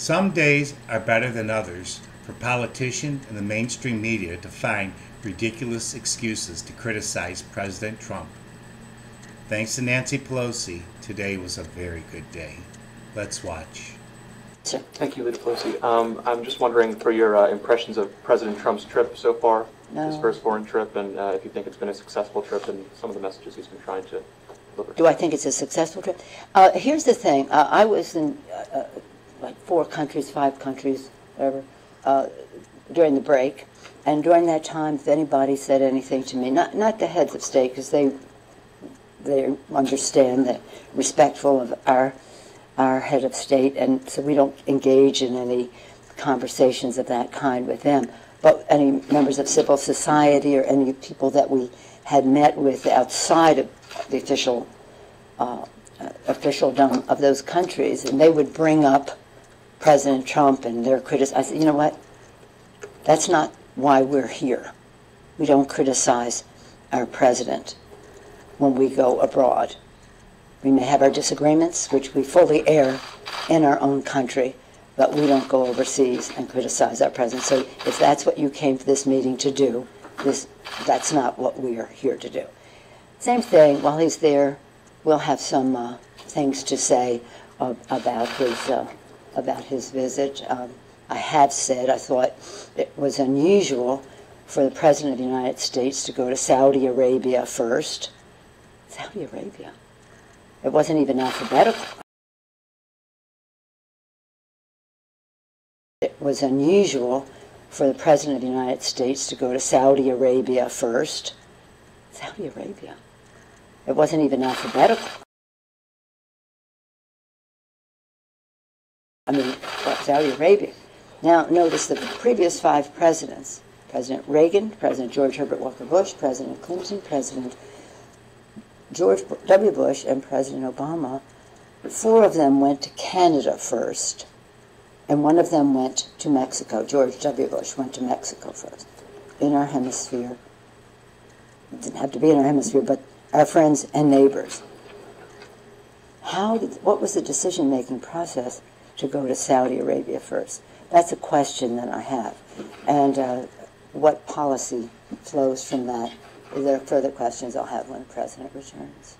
Some days are better than others for politicians and the mainstream media to find ridiculous excuses to criticize President Trump. Thanks to Nancy Pelosi, today was a very good day. Let's watch. Thank you, Leader Pelosi. I'm just wondering for your impressions of President Trump's trip so far, his first foreign trip, and if you think it's been a successful trip and some of the messages he's been trying to deliver. Do I think it's a successful trip? Here's the thing. I was in like 4 countries, 5 countries, whatever, during the break. And during that time, if anybody said anything to me, not the heads of state, because they understand that respectful of our head of state, and so we don't engage in any conversations of that kind with them. But any members of civil society or any people that we had met with outside of the officialdom of those countries, and they would bring up President Trump and their criticism. I said, you know what? That's not why we're here. We don't criticize our president when we go abroad. We may have our disagreements, which we fully air in our own country, but we don't go overseas and criticize our president. So if that's what you came to this meeting to do, that's not what we are here to do. Same thing, while he's there, we'll have some things to say about his visit. I have said I thought it was unusual for the President of the United States to go to Saudi Arabia first. Saudi Arabia. It wasn't even alphabetical. It was unusual for the President of the United States to go to Saudi Arabia first. Saudi Arabia. It wasn't even alphabetical. I mean, Saudi Arabia. Now, notice that the previous 5 presidents, President Reagan, President George Herbert Walker Bush, President Clinton, President George W. Bush, and President Obama, 4 of them went to Canada first, and 1 of them went to Mexico. George W. Bush went to Mexico first. In our hemisphere, it didn't have to be in our hemisphere, but our friends and neighbors. What was the decision-making process to go to Saudi Arabia first? That's a question that I have. And what policy flows from that? If there are further questions, I'll have when the President returns.